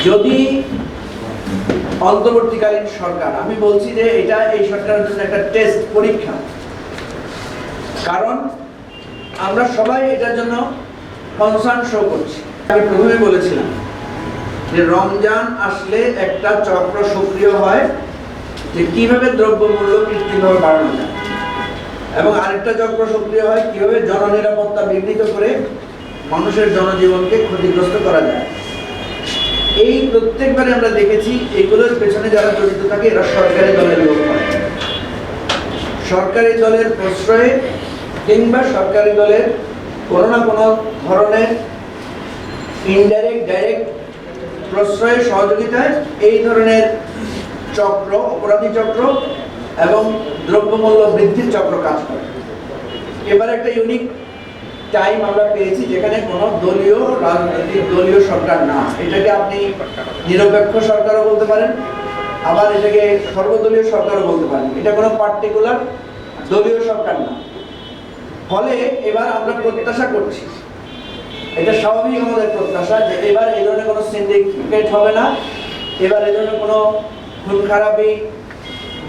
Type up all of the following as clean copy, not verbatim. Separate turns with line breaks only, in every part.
যদি অন্তর্বর্তীকালীন সরকার, আমি বলছি যে এটা এই সরকারের জন্য একটা টেস্ট, পরীক্ষা, কারণ আমরা সবাই এটার জন্য কনসার্ন শো করছি। আমি প্রথমে বলেছিলাম যে রমজান আসলে একটা চক্র সক্রিয় হয় যে কিভাবে দ্রব্যমূল্য কৃত্রিমভাবে বাড়ানো যায়, এবং আরেকটা চক্র সক্রিয় হয় কিভাবে জননিরাপত্তা বিঘ্নিত করে মানুষের জনজীবনকে ক্ষতিগ্রস্ত করা যায়। এই প্রত্যেকবারে আমরা দেখেছি এগুলোর পেছনে যারা জড়িত থাকে এরা সরকারি দলের লোক হয়। সরকারি দলের প্রশ্রয়ে কিংবা সরকারি দলের কোনো না কোনো ধরনের ইনডাইরেক্ট ডাইরেক্ট প্রশ্রয়ে সহযোগিতায় এই ধরনের চক্র, অপরাধী চক্র এবং দ্রব্যমূল্য বৃদ্ধির চক্র কাজ করে। এবার একটা ইউনিক টাইম আমরা পেয়েছি যেখানে কোনো দলীয় রাজনৈতিক দলীয় সরকার না, এটাকে আপনি নিরপেক্ষ সরকারও বলতে পারেন, আবার এটাকে সর্বদলীয় সরকারও বলতে পারেন। এটা কোনো পার্টিকুলার দলীয় সরকার না। ফলে এবার আমরা প্রত্যাশা করছি, এটা স্বাভাবিক আমাদের প্রত্যাশা, যে এবার এই ধরনের কোনো সিন্ডিকেট হবে না, এবার এই ধরনের কোনো খুন খারাপি,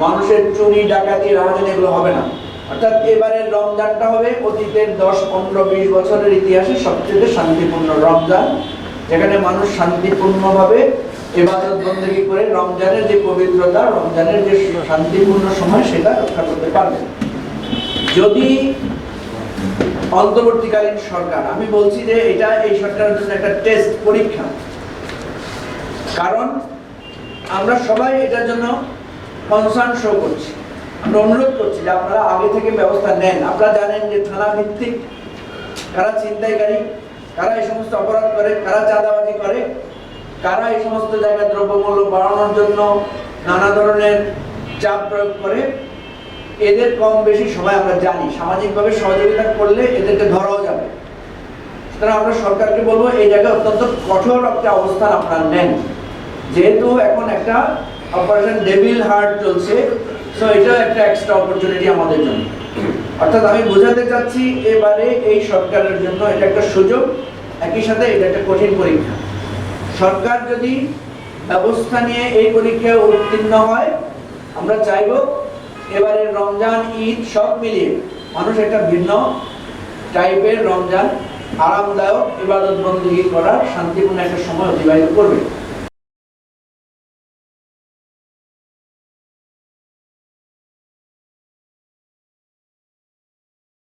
মানুষের চুরি ডাকাতি রাহাজানি এগুলো হবে না। অর্থাৎ এবারের রমজানটা হবে অতীতের 10, 15, 20 বছরের ইতিহাসে সবচেয়ে শান্তিপূর্ণ রমজান, যেখানে মানুষ শান্তিপূর্ণভাবে ইবাদত বন্দেগী করে রমজানের যে পবিত্রতা, রমজানের যে শান্তিপূর্ণ সময় সেটা রক্ষা করতে পারবে। যদি অন্তর্বর্তীকালীন সরকার, আমি বলছি যে এটা এই সরকারের জন্য একটা টেস্ট, পরীক্ষা, কারণ আমরা সবাই এটার জন্য কনসার্ন শো করছি। আমরা অনুরোধ করছি যে আপনারা আগে থেকে ব্যবস্থা নেন। আপনারা জানেন যে থানা ভিত্তিক কারা ছিনতাইকারী, কারা এই সমস্ত অপরাধ করে, কারা চাঁদাবাজি করে, কারা এই সমস্ত জায়গায় দ্রব্যমূল্য বাড়ানোর জন্য নানা ধরনের চাপ প্রয়োগ করে, এদের কম বেশি সবাই আমরা জানি। সামাজিকভাবে সহযোগিতা করলে এদেরকে ধরাও যাবে। সুতরাং আমরা সরকারকে বলবো এই জায়গায় অত্যন্ত কঠোর একটা অবস্থান আপনারা নেন, যেহেতু এখন একটা অপারেশন ডেভিল হার্ট চলছে, সো এটা একটা এক্সট্রা অপরচুনিটি আমাদের জন্য। অর্থাৎ আমি বোঝাতে চাচ্ছি এবারে এই সরকারের জন্য এটা একটা সুযোগ, একই সাথে এটা একটা কঠিন পরীক্ষা। সরকার যদি ব্যবস্থা নিয়ে এই পরীক্ষায় উত্তীর্ণ হয়, আমরা চাইব এবারে রমজান, ঈদ সব মিলিয়ে মানুষ একটা ভিন্ন টাইপের রমজান, আরামদায়ক ইবাদত বন্দেগী করার শান্তিপূর্ণ একটা সময় অতিবাহিত করবে।